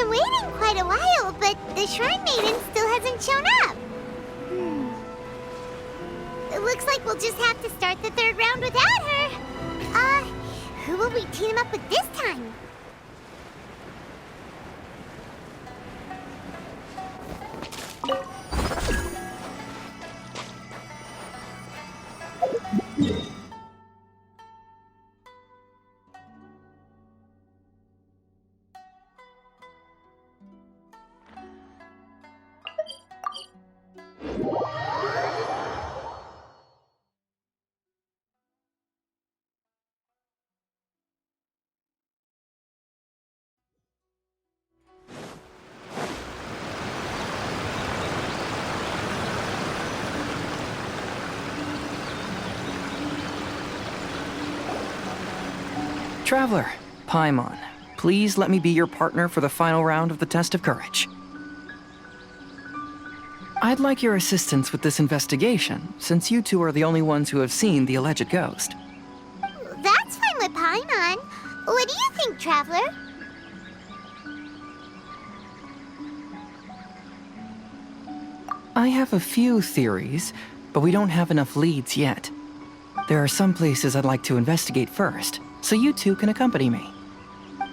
been waiting quite a while, but the Shrine Maiden still hasn't shown up. It looks like we'll just have to start the third round without her. Who will we team up with this time? Traveler, Paimon, please let me be your partner for the final round of the test of courage. I'd like your assistance with this investigation, since you two are the only ones who have seen the alleged ghost. That's fine with Paimon. What do you think, Traveler? I have a few theories, but we don't have enough leads yet. There are some places I'd like to investigate first, so you two can accompany me.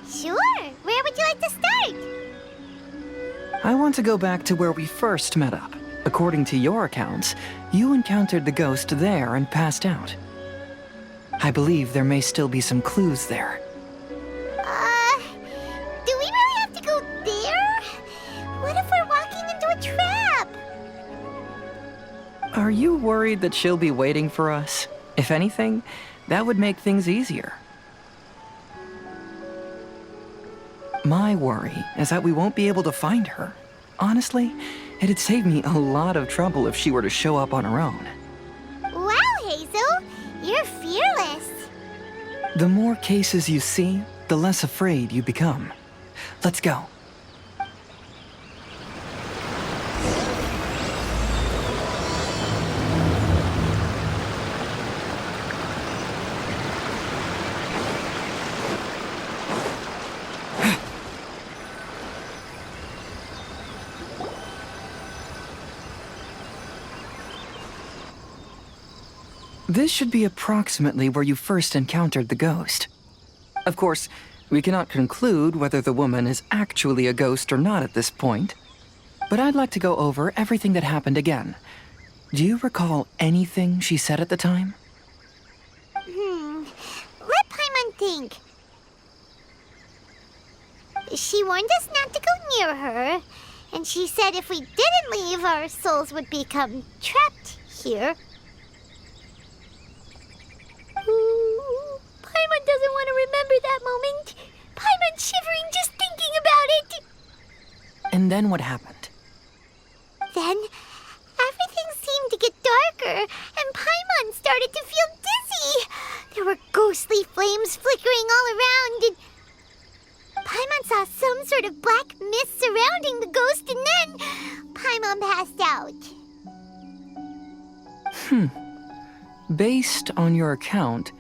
Sure. Where would you like to start? I want to go back to where we first met up. According to your accounts, you encountered the ghost there and passed out. I believe there may still be some clues there. Do we really have to go there? What if we're walking into a trap? Are you worried that she'll be waiting for us? If anything, that would make things easier. My worry is that we won't be able to find her. Honestly, it'd save me a lot of trouble if she were to show up on her own. Wow, Hazel! You're fearless! The more cases you see, the less afraid you become. Let's go. This should be approximately where you first encountered the ghost. Of course, we cannot conclude whether the woman is actually a ghost or not at this point, but I'd like to go over everything that happened again. Do you recall anything she said at the time? Let Paimon think. She warned us not to go near her, and she said if we didn't leave, our souls would become trapped here. Ooh, Paimon doesn't want to remember that moment. Paimon's shivering just thinking about it. And then what happened? Then, everything seemed to get darker, and Paimon started to feel dizzy. There were ghostly flames flickering all around, and Paimon saw some sort of black mist surrounding the ghost, and then Paimon passed out. Based on your account,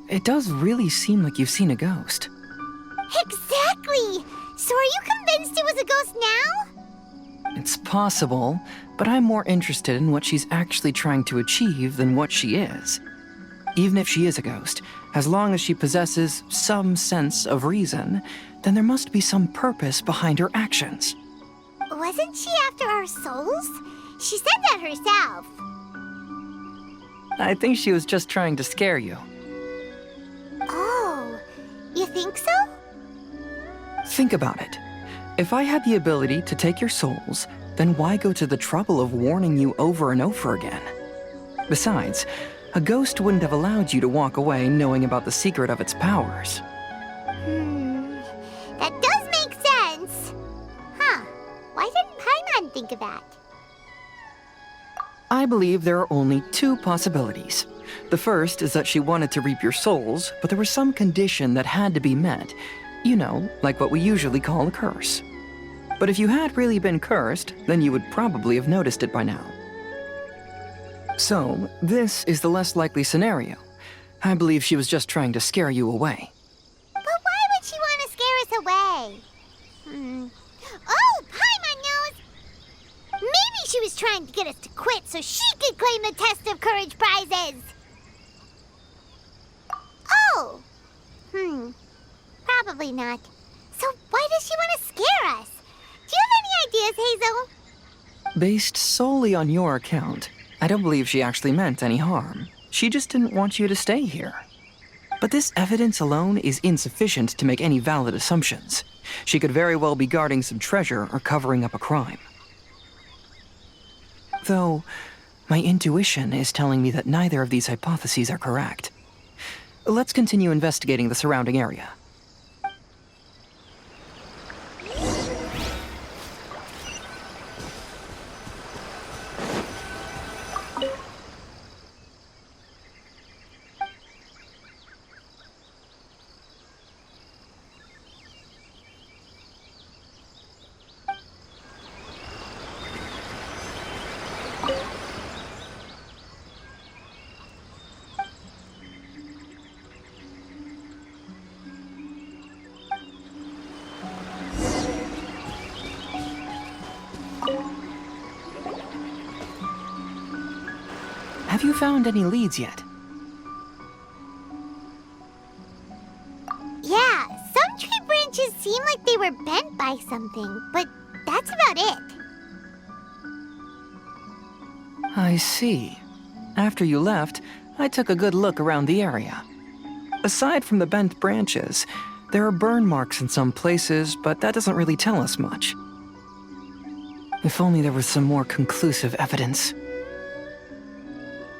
it does really seem like you've seen a ghost. Exactly! So are you convinced it was a ghost now? It's possible, but I'm more interested in what she's actually trying to achieve than what she is. Even if she is a ghost, as long as she possesses some sense of reason, then there must be some purpose behind her actions. Wasn't she after our souls? She said that herself. I think she was just trying to scare you. Oh, you think so? Think about it. If I had the ability to take your souls, then why go to the trouble of warning you over and over again? Besides, a ghost wouldn't have allowed you to walk away knowing about the secret of its powers. That does make sense. Huh, why didn't Paimon think of that? I believe there are only two possibilities. The first is that she wanted to reap your souls, but there was some condition that had to be met. You know, like what we usually call a curse. But if you had really been cursed, then you would probably have noticed it by now. So, this is the less likely scenario. I believe she was just trying to scare you away. But why would she want to scare us away? she was trying to get us to quit so she could claim the Test of Courage prizes. Oh! Probably not. So why does she want to scare us? Do you have any ideas, Hazel? Based solely on your account, I don't believe she actually meant any harm. She just didn't want you to stay here. But this evidence alone is insufficient to make any valid assumptions. She could very well be guarding some treasure or covering up a crime. Though, my intuition is telling me that neither of these hypotheses are correct. Let's continue investigating the surrounding area. Have you found any leads yet? Yeah, some tree branches seem like they were bent by something, but that's about it. I see. After you left, I took a good look around the area. Aside from the bent branches, there are burn marks in some places, but that doesn't really tell us much. If only there was some more conclusive evidence.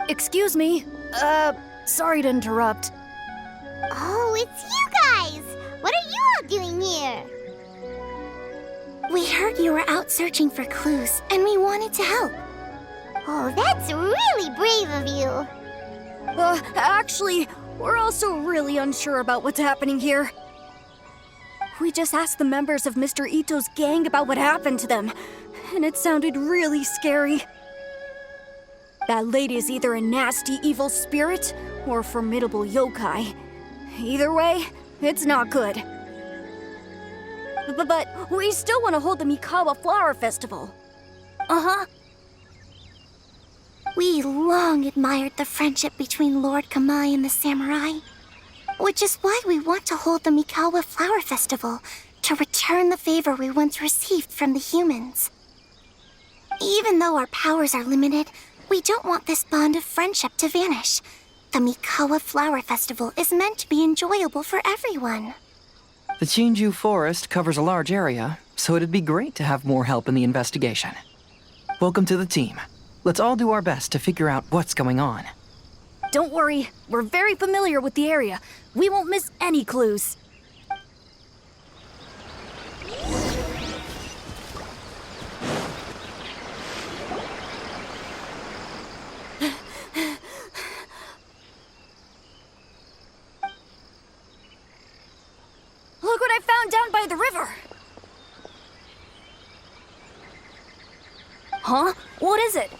Excuse me. Sorry to interrupt. Oh, it's you guys! What are you all doing here? We heard you were out searching for clues, and we wanted to help. Oh, that's really brave of you. Actually, we're also really unsure about what's happening here. We just asked the members of Mr. Ito's gang about what happened to them, and it sounded really scary. That lady is either a nasty evil spirit or a formidable yokai. Either way, it's not good. But we still want to hold the Mikawa Flower Festival. Uh-huh. We long admired the friendship between Lord Kamai and the samurai, which is why we want to hold the Mikawa Flower Festival to return the favor we once received from the humans. Even though our powers are limited, we don't want this bond of friendship to vanish. The Mikawa Flower Festival is meant to be enjoyable for everyone. The Chinju Forest covers a large area, so it'd be great to have more help in the investigation. Welcome to the team. Let's all do our best to figure out what's going on. Don't worry, we're very familiar with the area. We won't miss any clues. Look what I found down by the river! Huh? What is it?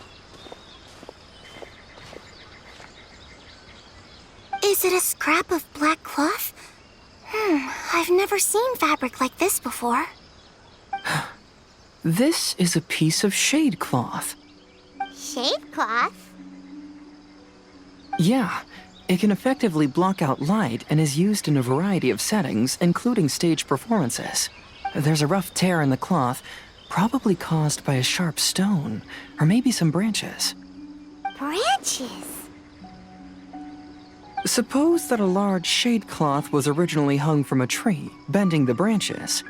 Is it a scrap of black cloth? I've never seen fabric like this before. This is a piece of shade cloth. Shade cloth? Yeah, it can effectively block out light and is used in a variety of settings, including stage performances. There's a rough tear in the cloth, probably caused by a sharp stone, or maybe some branches. Branches? Suppose that a large shade cloth was originally hung from a tree, bending the branches.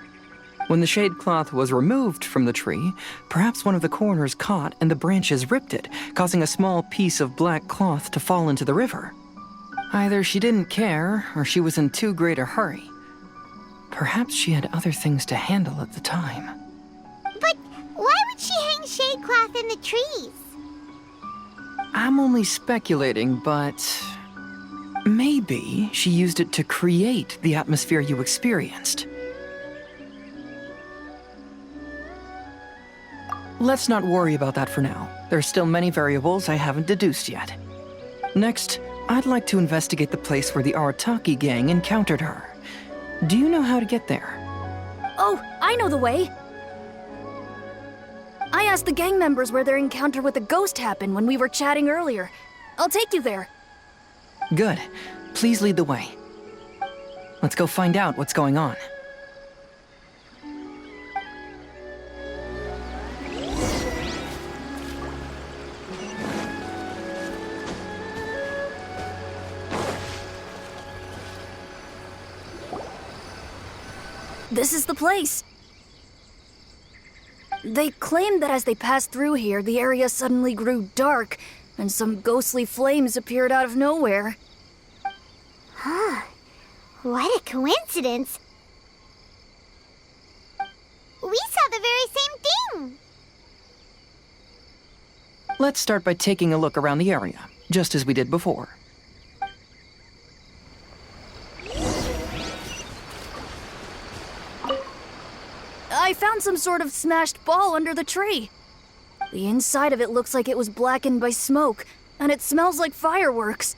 When the shade cloth was removed from the tree, perhaps one of the corners caught and the branches ripped it, causing a small piece of black cloth to fall into the river. Either she didn't care, or she was in too great a hurry. Perhaps she had other things to handle at the time. But why would she hang shade cloth in the trees? I'm only speculating, but maybe she used it to create the atmosphere you experienced. Let's not worry about that for now. There's still many variables I haven't deduced yet. Next, I'd like to investigate the place where the Arataki gang encountered her. Do you know how to get there? Oh, I know the way. I asked the gang members where their encounter with the ghost happened when we were chatting earlier. I'll take you there. Good. Please lead the way. Let's go find out what's going on. This is the place. They claim that as they passed through here, the area suddenly grew dark, and some ghostly flames appeared out of nowhere. Huh. What a coincidence. We saw the very same thing. Let's start by taking a look around the area, just as we did before. I found some sort of smashed ball under the tree. The inside of it looks like it was blackened by smoke, and it smells like fireworks.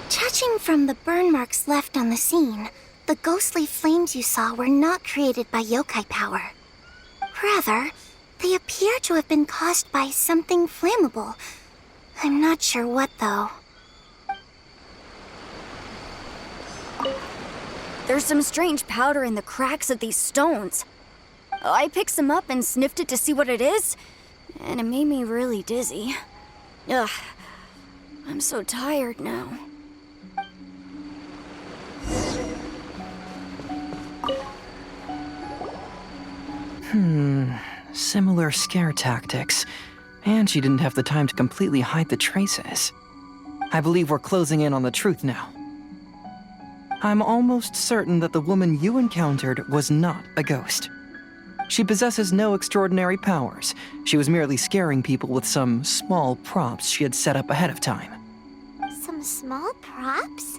Judging from the burn marks left on the scene, the ghostly flames you saw were not created by yokai power. Rather, they appear to have been caused by something flammable. I'm not sure what, though. There's some strange powder in the cracks of these stones. I picked some up and sniffed it to see what it is, and it made me really dizzy. Ugh, I'm so tired now. Similar scare tactics. And she didn't have the time to completely hide the traces. I believe we're closing in on the truth now. I'm almost certain that the woman you encountered was not a ghost. She possesses no extraordinary powers. She was merely scaring people with some small props she had set up ahead of time. Some small props?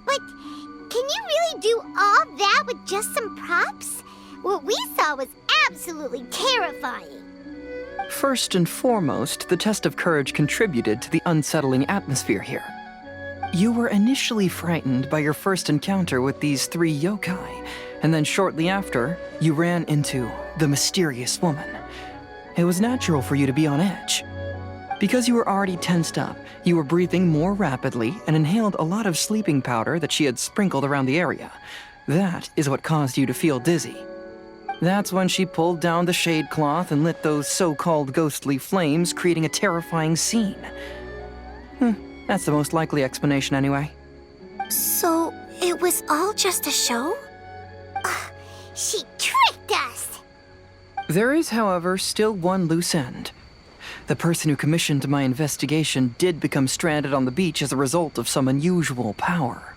But can you really do all that with just some props? What we saw was absolutely terrifying. First and foremost, the test of courage contributed to the unsettling atmosphere here. You were initially frightened by your first encounter with these three yokai, and then shortly after, you ran into the mysterious woman. It was natural for you to be on edge. Because you were already tensed up, you were breathing more rapidly and inhaled a lot of sleeping powder that she had sprinkled around the area. That is what caused you to feel dizzy. That's when she pulled down the shade cloth and lit those so-called ghostly flames, creating a terrifying scene. That's the most likely explanation anyway. So, it was all just a show? She tricked us! There is, however, still one loose end. The person who commissioned my investigation did become stranded on the beach as a result of some unusual power.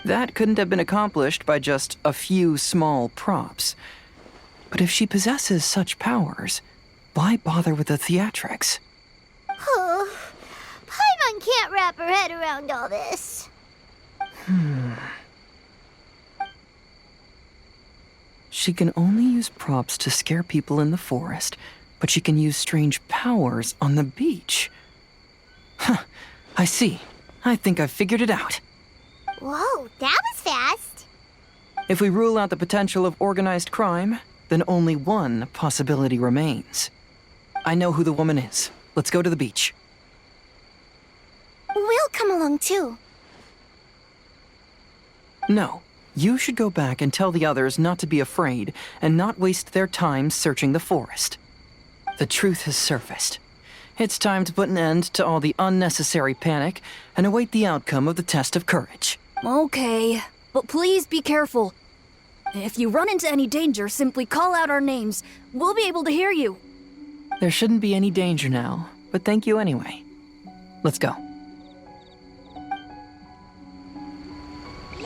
That couldn't have been accomplished by just a few small props. But if she possesses such powers, why bother with the theatrics? Oh, Paimon can't wrap her head around all this. She can only use props to scare people in the forest, but she can use strange powers on the beach. Huh, I see. I think I've figured it out. Whoa, that was fast. If we rule out the potential of organized crime, then only one possibility remains. I know who the woman is. Let's go to the beach. We'll come along too. No, you should go back and tell the others not to be afraid and not waste their time searching the forest. The truth has surfaced. It's time to put an end to all the unnecessary panic and await the outcome of the test of courage. Okay, but please be careful. If you run into any danger, simply call out our names. We'll be able to hear you. There shouldn't be any danger now, but thank you anyway. Let's go.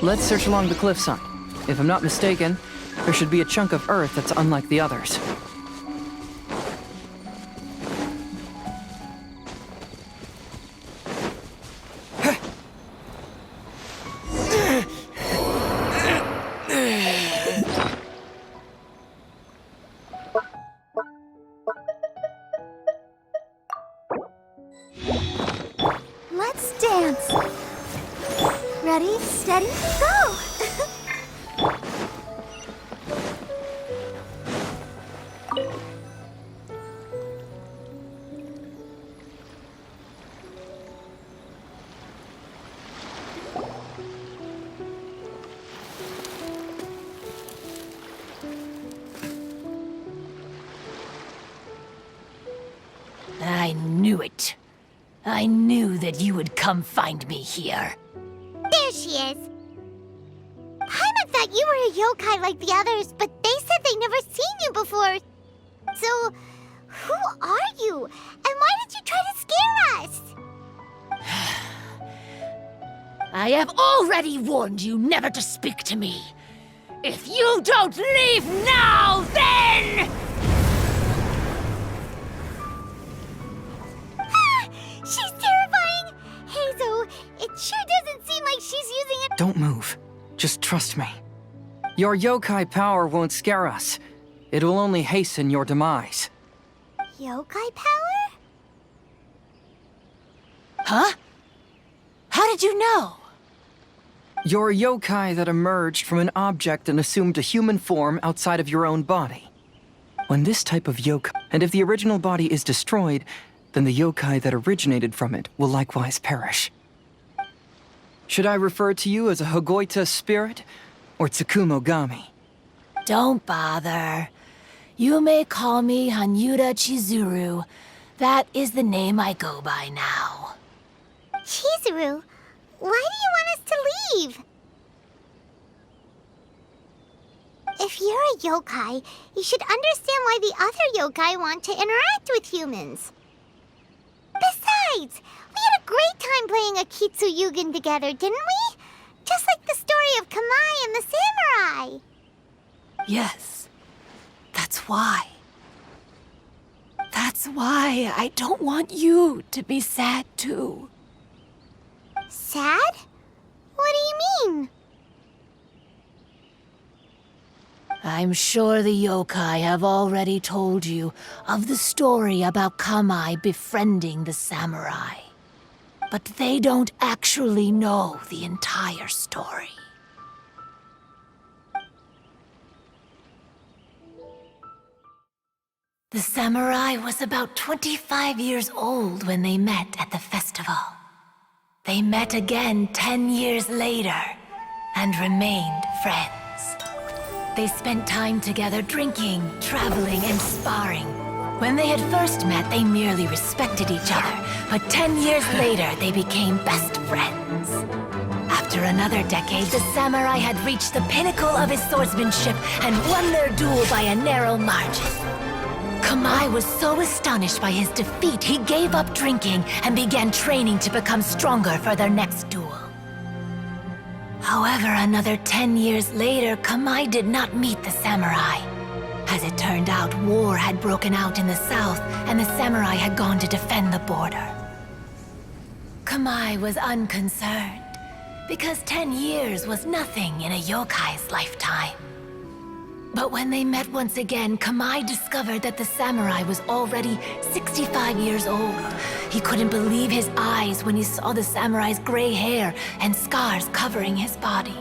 Let's search along the cliffside. If I'm not mistaken, there should be a chunk of earth that's unlike the others. Let's dance. Ready, steady, go! would come find me here. There she is. Paimon thought you were a yokai like the others, but they said they'd never seen you before. So, who are you? And why did you try to scare us? I have already warned you never to speak to me. If you don't leave now, then... She's terrifying! Hazel, it sure doesn't seem like she's using it. Don't move. Just trust me. Your yokai power won't scare us. It will only hasten your demise. Yokai power? Huh? How did you know? You're a yokai that emerged from an object and assumed a human form outside of your own body. When this type of yokai, and if the original body is destroyed, then the yokai that originated from it will likewise perish. Should I refer to you as a Hagoita spirit or Tsukumogami? Don't bother. You may call me Hanyuda Chizuru. That is the name I go by now. Chizuru, why do you want us to leave? If you're a yokai, you should understand why the other yokai want to interact with humans. Besides, we had a great time playing Akitsu Yugen together, didn't we? Just like the story of Kamai and the samurai. Yes, that's why. That's why I don't want you to be sad too. Sad? What do you mean? I'm sure the yokai have already told you of the story about Kamai befriending the samurai. But they don't actually know the entire story. The samurai was about 25 years old when they met at the festival. They met again 10 years later and remained friends. They spent time together drinking, traveling, and sparring. When they had first met, they merely respected each other, but 10 years later, they became best friends. After another decade, the samurai had reached the pinnacle of his swordsmanship and won their duel by a narrow margin. Kamai was so astonished by his defeat, he gave up drinking and began training to become stronger for their next duel. However, another 10 years later, Kamai did not meet the samurai. As it turned out, war had broken out in the south, and the samurai had gone to defend the border. Kamai was unconcerned, because 10 years was nothing in a yokai's lifetime. But when they met once again, Kamai discovered that the samurai was already 65 years old. He couldn't believe his eyes when he saw the samurai's gray hair and scars covering his body.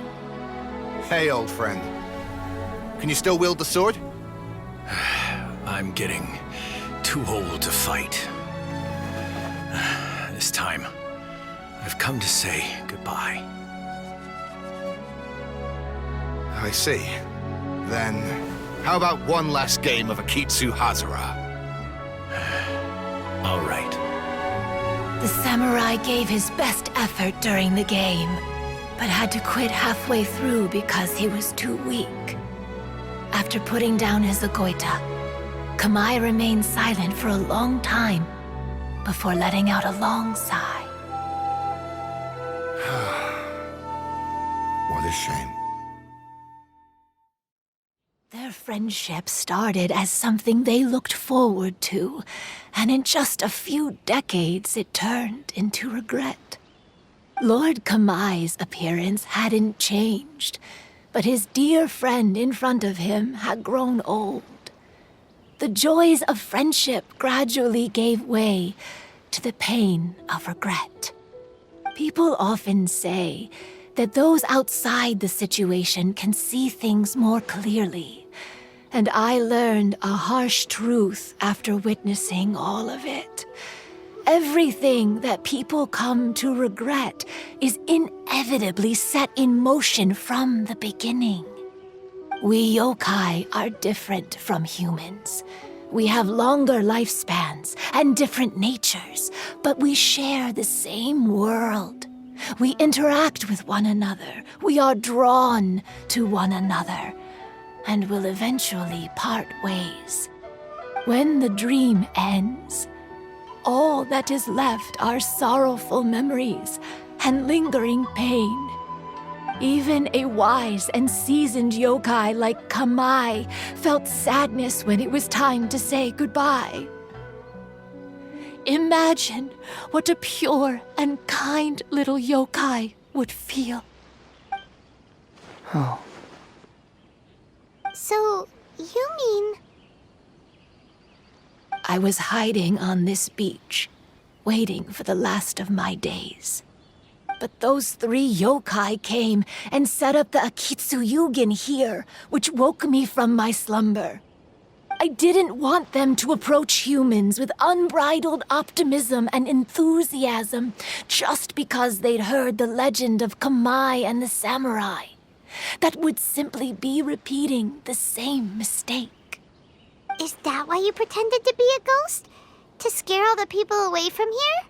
Hey, old friend. Can you still wield the sword? I'm getting too old to fight. This time, I've come to say goodbye. I see. Then, how about one last game of Akitsu Hazara? All right. The samurai gave his best effort during the game, but had to quit halfway through because he was too weak. After putting down his Agoita, Kamai remained silent for a long time before letting out a long sigh. What a shame. Their friendship started as something they looked forward to, and in just a few decades it turned into regret. Lord Kamai's appearance hadn't changed, but his dear friend in front of him had grown old. The joys of friendship gradually gave way to the pain of regret. People often say that those outside the situation can see things more clearly. And I learned a harsh truth after witnessing all of it. Everything that people come to regret is inevitably set in motion from the beginning. We yokai are different from humans. We have longer lifespans and different natures, but we share the same world. We interact with one another. We are drawn to one another, and will eventually part ways. When the dream ends, all that is left are sorrowful memories and lingering pain. Even a wise and seasoned yokai like Kamai felt sadness when it was time to say goodbye. Imagine what a pure and kind little yokai would feel. Oh. So, you mean... I was hiding on this beach, waiting for the last of my days. But those 3 yokai came and set up the Akitsu Yugen here, which woke me from my slumber. I didn't want them to approach humans with unbridled optimism and enthusiasm just because they'd heard the legend of Kamai and the samurai. That would simply be repeating the same mistake. Is that why you pretended to be a ghost? To scare all the people away from here?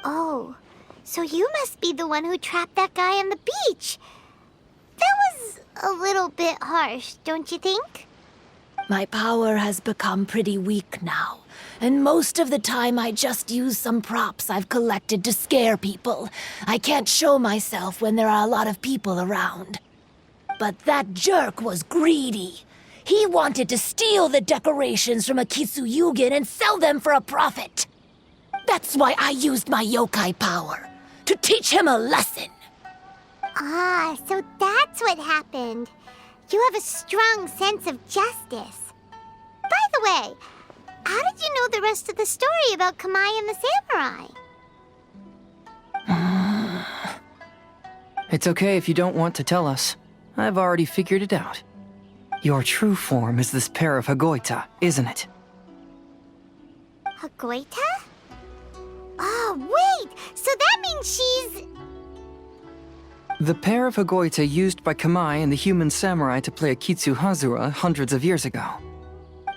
Oh, so you must be the one who trapped that guy on the beach. That was a little bit harsh, don't you think? My power has become pretty weak now, and most of the time I just use some props I've collected to scare people. I can't show myself when there are a lot of people around. But that jerk was greedy. He wanted to steal the decorations from Akitsu Yugen and sell them for a profit. That's why I used my yokai power, to teach him a lesson. Ah, so that's what happened. You have a strong sense of justice. By the way, how did you know the rest of the story about Kamai and the samurai? It's okay if you don't want to tell us. I've already figured it out. Your true form is this pair of Hagoita, isn't it? Hagoita? Oh, wait! So that means she's... The pair of Hagoita used by Kamai and the human samurai to play Akitsu Hazura hundreds of years ago.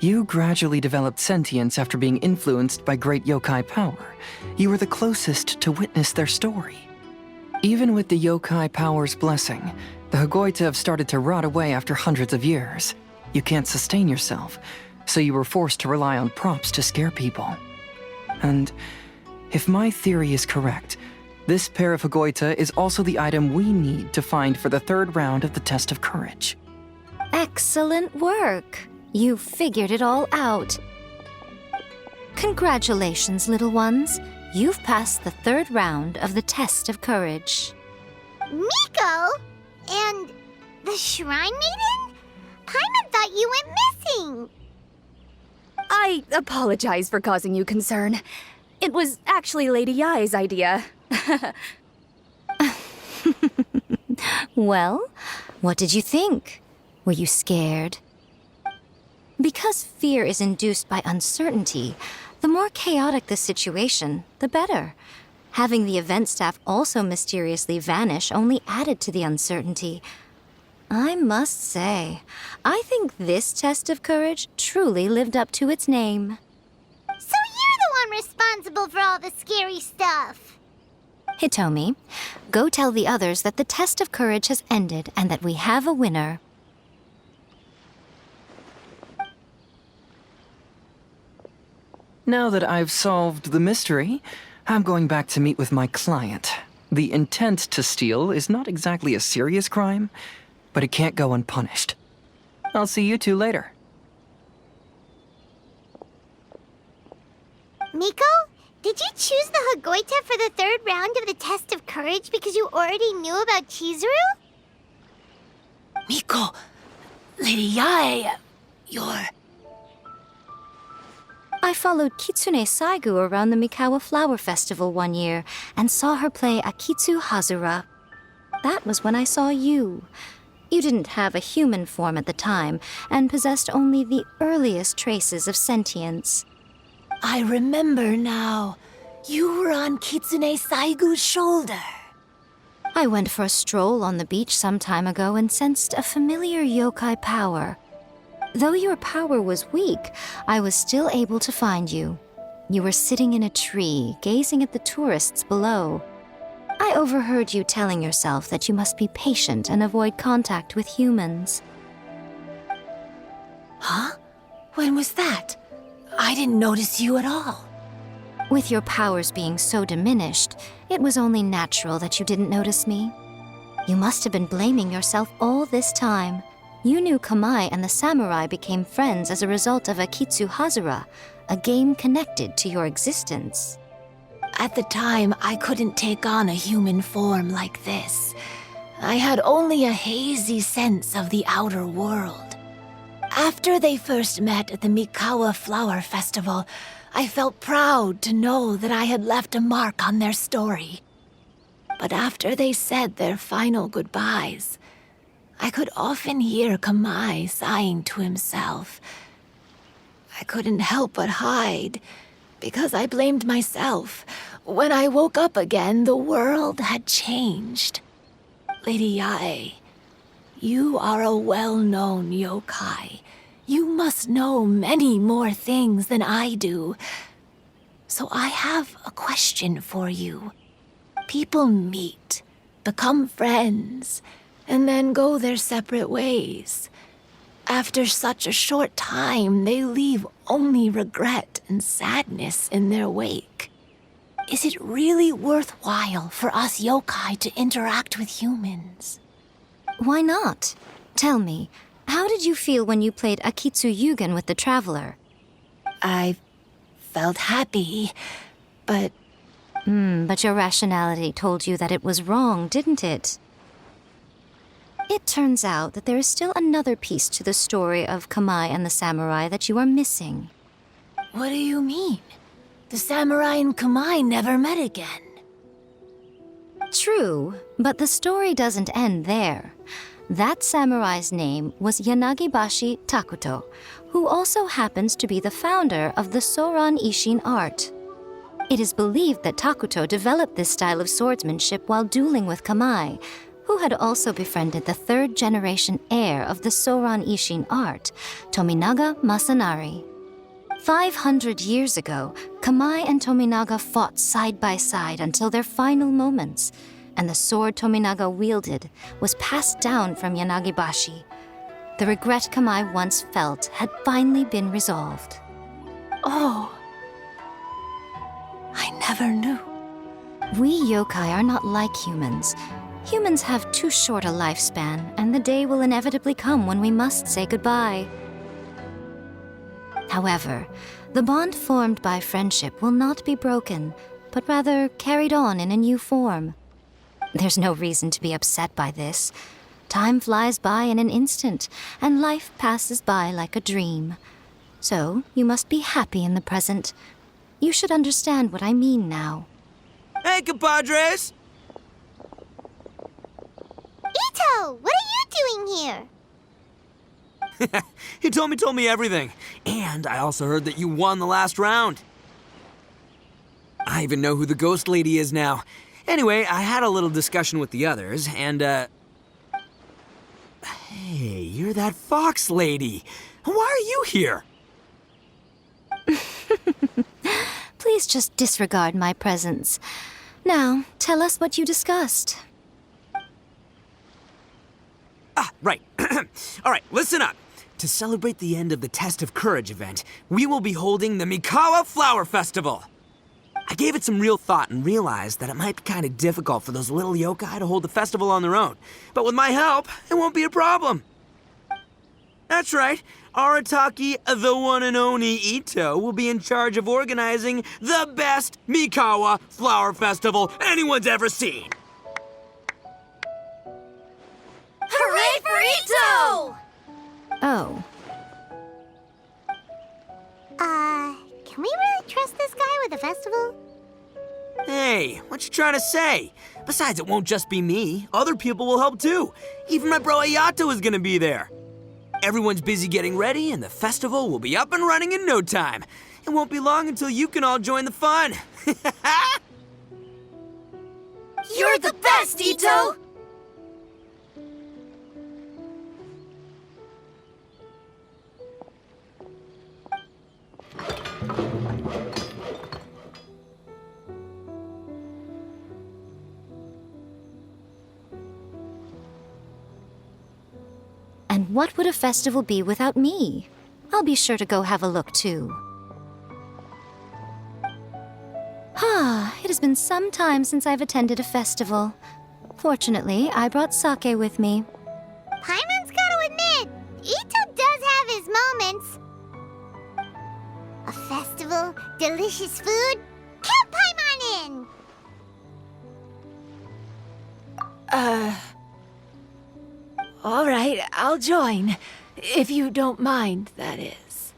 You gradually developed sentience after being influenced by great yokai power. You were the closest to witness their story. Even with the yokai power's blessing, the Hagoita have started to rot away after hundreds of years. You can't sustain yourself, so you were forced to rely on props to scare people. And if my theory is correct, this pair of Hagoita is also the item we need to find for the 3rd round of the test of courage. Excellent work. You figured it all out. Congratulations, little ones. You've passed the 3rd round of the test of courage. Miko? And the Shrine Maiden? Paimon thought you went missing. I apologize for causing you concern. It was actually Lady Yai's idea. Well, what did you think? Were you scared? Because fear is induced by uncertainty, the more chaotic the situation, the better. Having the event staff also mysteriously vanish only added to the uncertainty. I must say, I think this test of courage truly lived up to its name. So you're the one responsible for all the scary stuff. Hitomi, go tell the others that the test of courage has ended and that we have a winner. Now that I've solved the mystery, I'm going back to meet with my client. The intent to steal is not exactly a serious crime, but it can't go unpunished. I'll see you two later. Miko, did you choose the Hagoita for the 3rd round of the test of courage because you already knew about Chizuru? Miko, Lady Yai, you're... I followed Kitsune Saigu around the Mikawa Flower Festival one year and saw her play Akitsu Hazura. That was when I saw you. You didn't have a human form at the time and possessed only the earliest traces of sentience. I remember now. You were on Kitsune Saigu's shoulder. I went for a stroll on the beach some time ago and sensed a familiar yokai power. Though your power was weak, I was still able to find you. You were sitting in a tree, gazing at the tourists below. I overheard you telling yourself that you must be patient and avoid contact with humans. Huh? When was that? I didn't notice you at all. With your powers being so diminished, it was only natural that you didn't notice me. You must have been blaming yourself all this time. You knew Kamai and the samurai became friends as a result of Akitsu Hazura, a game connected to your existence. At the time, I couldn't take on a human form like this. I had only a hazy sense of the outer world. After they first met at the Mikawa Flower Festival, I felt proud to know that I had left a mark on their story. But after they said their final goodbyes, I could often hear Kamai sighing to himself. I couldn't help but hide, because I blamed myself. When I woke up again, the world had changed. Lady Yae, you are a well-known yokai. You must know many more things than I do. So I have a question for you. People meet, become friends, and then go their separate ways. After such a short time, they leave only regret and sadness in their wake. Is it really worthwhile for us yokai to interact with humans? Why not? Tell me, how did you feel when you played Akitsu Yugen with the Traveler? I felt happy, but... But your rationality told you that it was wrong, didn't it? It turns out that there is still another piece to the story of Kamai and the samurai that you are missing. What do you mean? The samurai and Kamai never met again. True, but the story doesn't end there. That samurai's name was Yanagibashi Takuto, who also happens to be the founder of the Soran Ishin art. It is believed that Takuto developed this style of swordsmanship while dueling with Kamai, who had also befriended the third-generation heir of the Soran Ishin art, Tominaga Masanari. 500 years ago, Kamai and Tominaga fought side by side until their final moments, and the sword Tominaga wielded was passed down from Yanagibashi. The regret Kamai once felt had finally been resolved. Oh, I never knew. We yokai are not like humans. Humans have too short a lifespan, and the day will inevitably come when we must say goodbye. However, the bond formed by friendship will not be broken, but rather carried on in a new form. There's no reason to be upset by this. Time flies by in an instant, and life passes by like a dream. So, you must be happy in the present. You should understand what I mean now. Hey, compadres! Ito, what are you doing here? Hitomi told me everything. And I also heard that you won the last round. I even know who the ghost lady is now. Anyway, I had a little discussion with the others, and, Hey, you're that fox lady. Why are you here? Please just disregard my presence. Now, tell us what you discussed. Right. All right, listen up. To celebrate the end of the Test of Courage event, we will be holding the Mikawa Flower Festival. I gave it some real thought and realized that it might be kind of difficult for those little yokai to hold the festival on their own. But with my help, it won't be a problem. That's right. Arataki, the one and only Ito, will be in charge of organizing the best Mikawa Flower Festival anyone's ever seen. Hooray for Ito! Oh, Can we really trust this guy with the festival? Hey, what you trying to say? Besides, it won't just be me. Other people will help too. Even my bro Ayato is gonna be there. Everyone's busy getting ready, and the festival will be up and running in no time. It won't be long until you can all join the fun. You're the best, Ito! And what would a festival be without me? I'll be sure to go have a look too. It has been some time since I've attended a festival. Fortunately, I brought sake with me. Paimon's gotta admit, Ito does have his moments. A festival, delicious food, count Paimon in! All right, I'll join. If you don't mind, that is.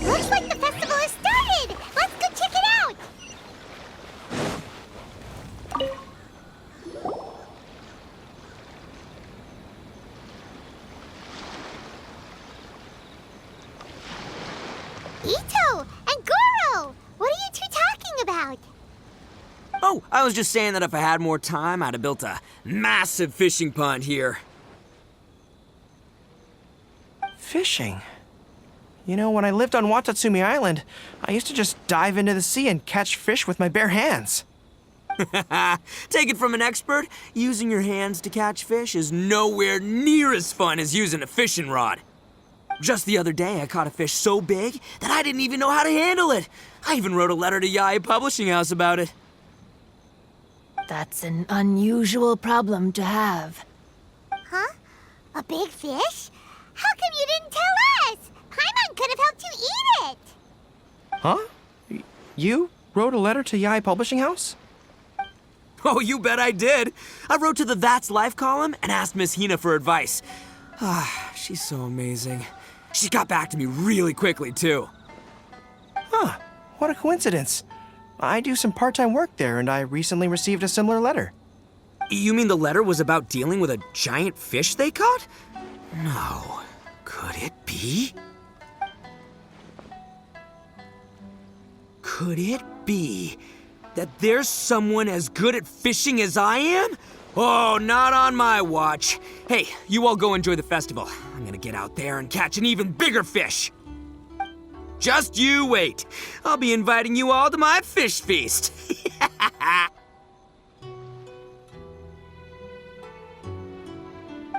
Looks like the festival has started! Let's go check it out! Ito and Goro! What are you two talking about? Oh, I was just saying that if I had more time, I'd have built a massive fishing pond here. Fishing? You know, when I lived on Watatsumi Island, I used to just dive into the sea and catch fish with my bare hands. Take it from an expert, using your hands to catch fish is nowhere near as fun as using a fishing rod. Just the other day, I caught a fish so big that I didn't even know how to handle it. I even wrote a letter to Yae Publishing House about it. That's an unusual problem to have. Huh? A big fish? How come you didn't tell us? Paimon could have helped you eat it! Huh? You wrote a letter to Yae Publishing House? Oh, you bet I did. I wrote to the That's Life column and asked Miss Hina for advice. She's so amazing. She got back to me really quickly, too. Huh, what a coincidence. I do some part-time work there, and I recently received a similar letter. You mean the letter was about dealing with a giant fish they caught? No. Could it be? Could it be that there's someone as good at fishing as I am? Oh, not on my watch. Hey, you all go enjoy the festival. I'm gonna get out there and catch an even bigger fish. Just you wait. I'll be inviting you all to my fish feast.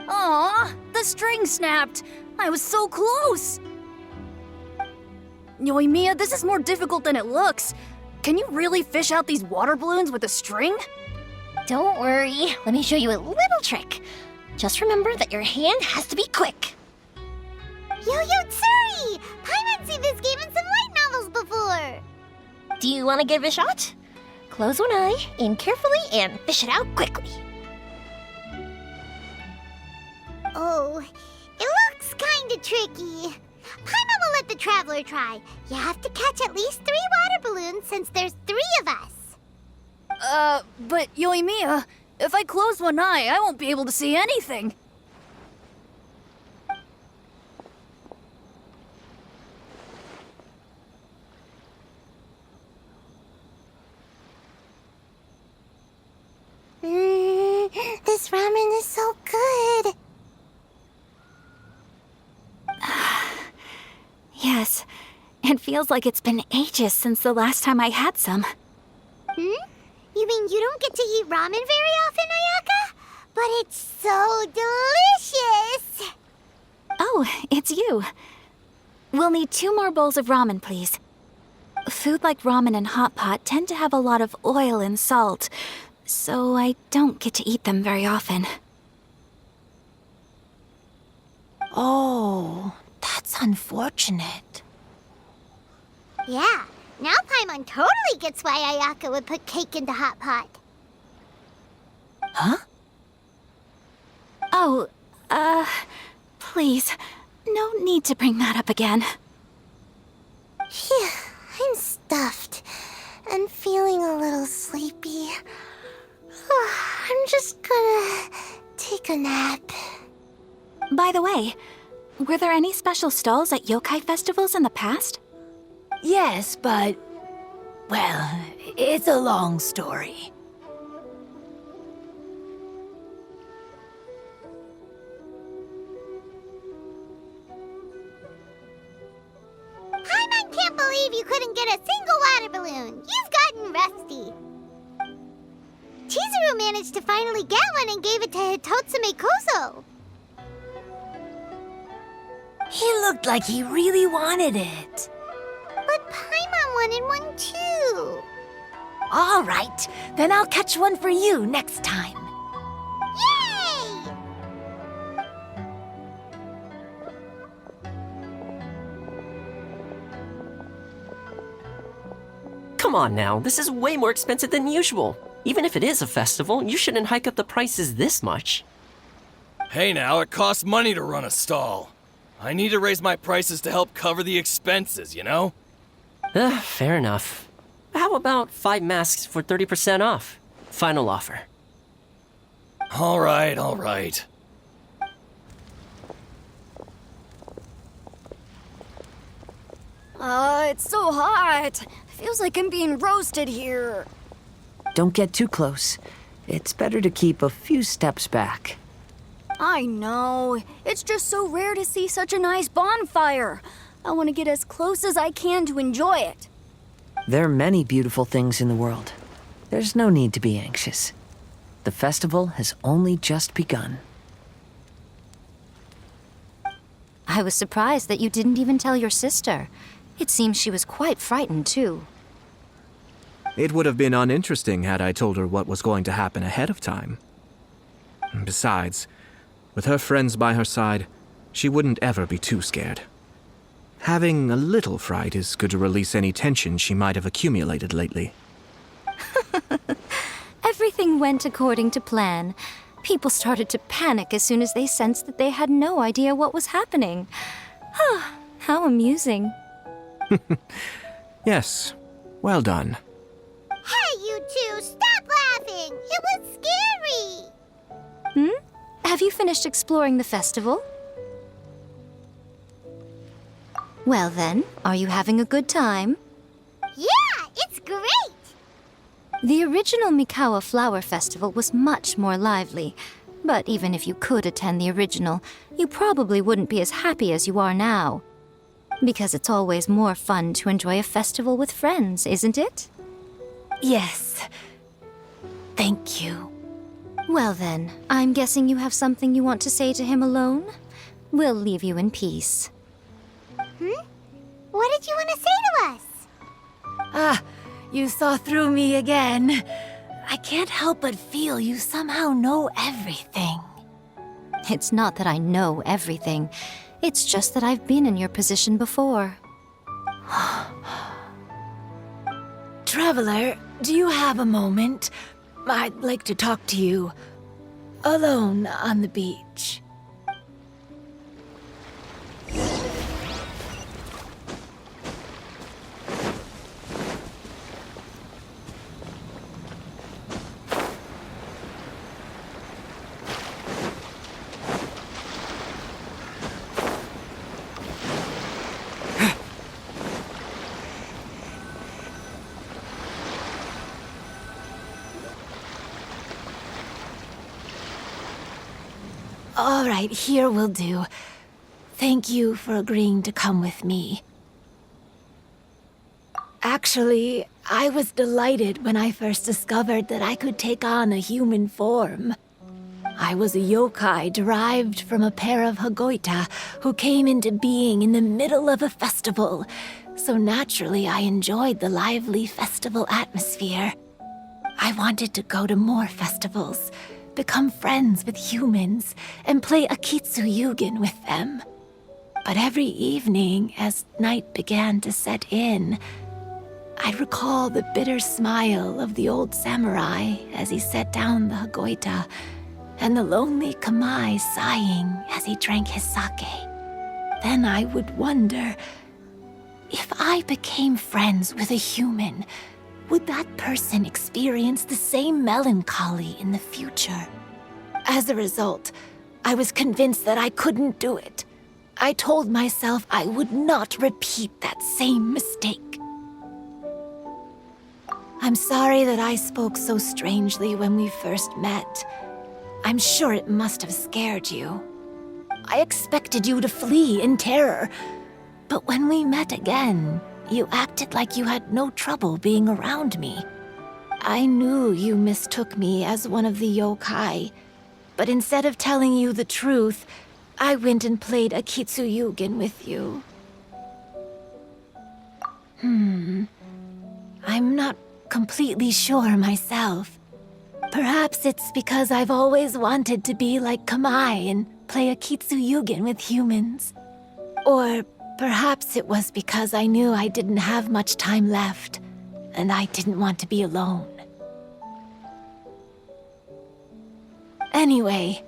Aw, the string snapped. I was so close. Yoimiya, this is more difficult than it looks. Can you really fish out these water balloons with a string? Don't worry, let me show you a little trick. Just remember that your hand has to be quick. Yo-Yo Tsuri! Paimon's seen this game in some light novels before. Do you want to give it a shot? Close one eye, aim carefully, and fish it out quickly. Oh, it looks kinda tricky. Paimon will let the traveler try. You have to catch at least 3 water balloons since there's 3 of us. But Yoimiya, if I close one eye, I won't be able to see anything. This ramen is so good. Yes, it feels like it's been ages since the last time I had some. You mean you don't get to eat ramen very often, Ayaka? But it's so delicious! Oh, it's you. We'll need 2 more bowls of ramen, please. Food like ramen and hot pot tend to have a lot of oil and salt, so I don't get to eat them very often. Oh, that's unfortunate. Yeah, now Paimon totally gets why Ayaka would put cake into hot pot. Huh? Oh, please, no need to bring that up again. Phew, I'm stuffed and feeling a little sleepy. I'm just gonna take a nap. By the way, were there any special stalls at yokai festivals in the past? Yes, but... well, it's a long story. Paimon can't believe you couldn't get a single water balloon. You've gotten rusty. Chizuru managed to finally get one and gave it to Hitotsume Kozo. He looked like he really wanted it. But Paimon wanted one too. All right, then I'll catch one for you next time. Yay! Come on now, this is way more expensive than usual. Even if it is a festival, you shouldn't hike up the prices this much. Hey now, it costs money to run a stall. I need to raise my prices to help cover the expenses, you know? Fair enough. How about 5 masks for 30% off? Final offer. All right. It's so hot. Feels like I'm being roasted here. Don't get too close. It's better to keep a few steps back. I know. It's just so rare to see such a nice bonfire. I want to get as close as I can to enjoy it. There are many beautiful things in the world. There's no need to be anxious. The festival has only just begun. I was surprised that you didn't even tell your sister. It seems she was quite frightened, too. It would have been uninteresting had I told her what was going to happen ahead of time. Besides, with her friends by her side, she wouldn't ever be too scared. Having a little fright is good to release any tension she might have accumulated lately. Everything went according to plan. People started to panic as soon as they sensed that they had no idea what was happening. How amusing. Yes, well done. Hey, you two, stop laughing! It was scary! Have you finished exploring the festival? Well then, are you having a good time? Yeah, it's great! The original Mikawa Flower Festival was much more lively, but even if you could attend the original, you probably wouldn't be as happy as you are now. Because it's always more fun to enjoy a festival with friends, isn't it? Yes. Thank you. Well then, I'm guessing you have something you want to say to him alone? We'll leave you in peace. What did you want to say to us? You saw through me again. I can't help but feel you somehow know everything. It's not that I know everything. It's just that I've been in your position before. Traveler, do you have a moment? I'd like to talk to you. Alone on the beach. All right, here will do. Thank you for agreeing to come with me. Actually, I was delighted when I first discovered that I could take on a human form. I was a yokai derived from a pair of Hagoita who came into being in the middle of a festival, so naturally I enjoyed the lively festival atmosphere. I wanted to go to more festivals, become friends with humans, and play Akitsu Yugen with them. But every evening, as night began to set in, I'd recall the bitter smile of the old samurai as he set down the Hagoita, and the lonely Kamai sighing as he drank his sake. Then I would wonder, if I became friends with a human, would that person experience the same melancholy in the future? As a result, I was convinced that I couldn't do it. I told myself I would not repeat that same mistake. I'm sorry that I spoke so strangely when we first met. I'm sure it must have scared you. I expected you to flee in terror, but when we met again, you acted like you had no trouble being around me. I knew you mistook me as one of the yokai, but instead of telling you the truth, I went and played Akitsu Yugen with you. I'm not completely sure myself. Perhaps it's because I've always wanted to be like Kamai and play Akitsu Yugen with humans. Or perhaps it was because I knew I didn't have much time left, and I didn't want to be alone. Anyway,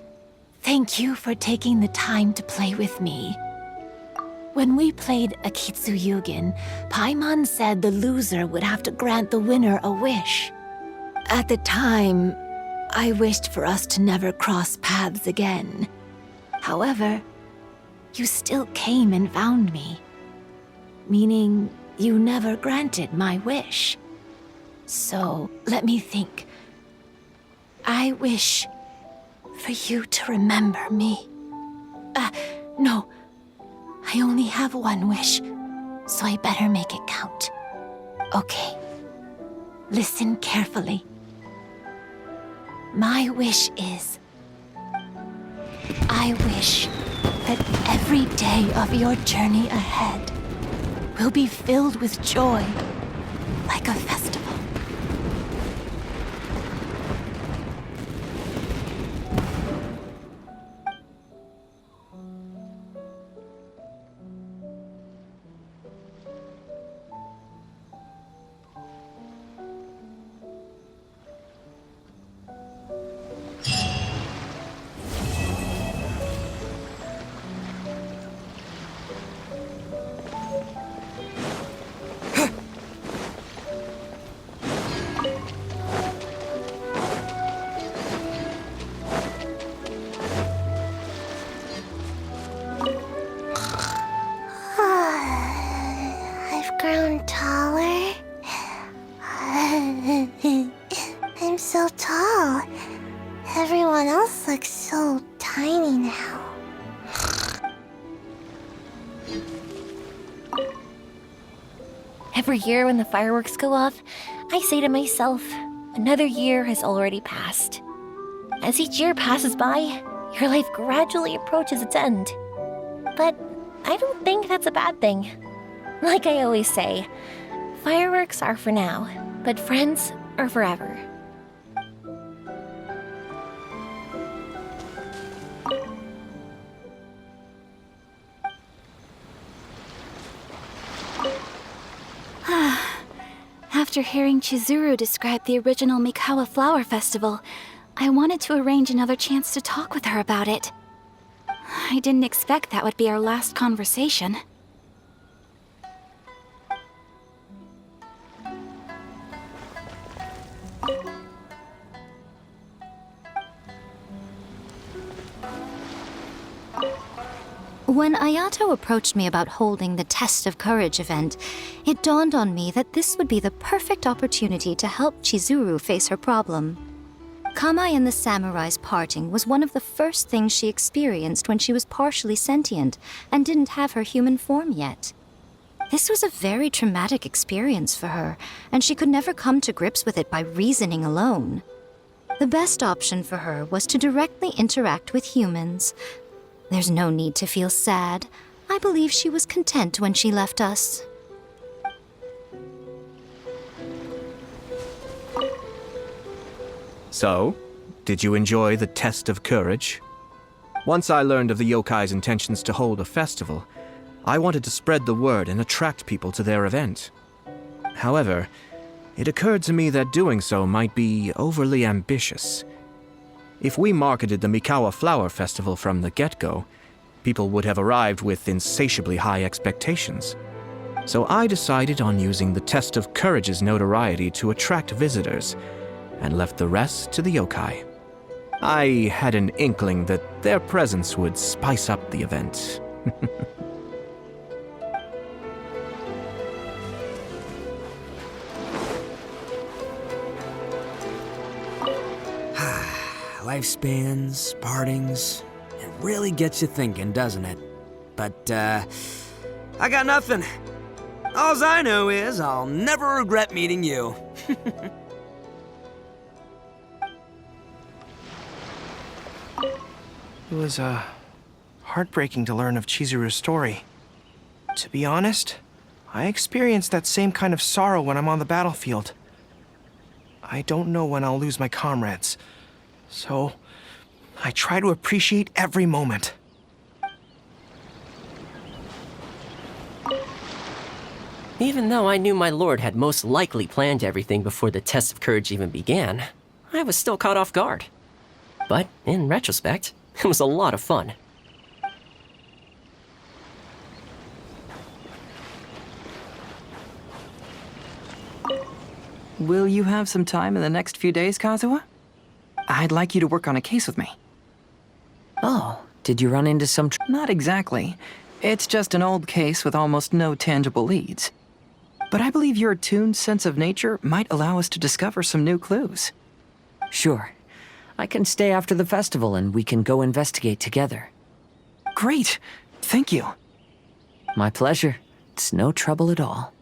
thank you for taking the time to play with me. When we played Akitsu Yugen, Paimon said the loser would have to grant the winner a wish. At the time, I wished for us to never cross paths again. However, you still came and found me, meaning you never granted my wish. So, let me think. I wish for you to remember me. No. I only have one wish, so I better make it count. Okay. Listen carefully. My wish is... I wish that every day of your journey ahead will be filled with joy, like a festival. I've grown taller. I'm so tall. Everyone else looks so tiny now. Every year when the fireworks go off, I say to myself, another year has already passed. As each year passes by, your life gradually approaches its end. But I don't think that's a bad thing. Like I always say, fireworks are for now, but friends are forever. After hearing Chizuru describe the original Mikawa Flower Festival, I wanted to arrange another chance to talk with her about it. I didn't expect that would be our last conversation. When Ayato approached me about holding the Test of Courage event, it dawned on me that this would be the perfect opportunity to help Chizuru face her problem. Kamai and the samurai's parting was one of the first things she experienced when she was partially sentient and didn't have her human form yet. This was a very traumatic experience for her, and she could never come to grips with it by reasoning alone. The best option for her was to directly interact with humans. There's no need to feel sad. I believe she was content when she left us. So, did you enjoy the Test of Courage? Once I learned of the yokai's intentions to hold a festival, I wanted to spread the word and attract people to their event. However, it occurred to me that doing so might be overly ambitious. If we marketed the Mikawa Flower Festival from the get-go, people would have arrived with insatiably high expectations. So I decided on using the Test of Courage's notoriety to attract visitors, and left the rest to the yokai. I had an inkling that their presence would spice up the event. Lifespans, partings, it really gets you thinking, doesn't it? But, I got nothing. Alls I know is I'll never regret meeting you. It was, heartbreaking to learn of Chizuru's story. To be honest, I experience that same kind of sorrow when I'm on the battlefield. I don't know when I'll lose my comrades, so I try to appreciate every moment. Even though I knew my lord had most likely planned everything before the test of courage even began, I was still caught off guard. But in retrospect, it was a lot of fun. Will you have some time in the next few days, Kazuha? I'd like you to work on a case with me. Oh, did you run into some Not exactly. It's just an old case with almost no tangible leads. But I believe your attuned sense of nature might allow us to discover some new clues. Sure. I can stay after the festival and we can go investigate together. Great. Thank you. My pleasure. It's no trouble at all.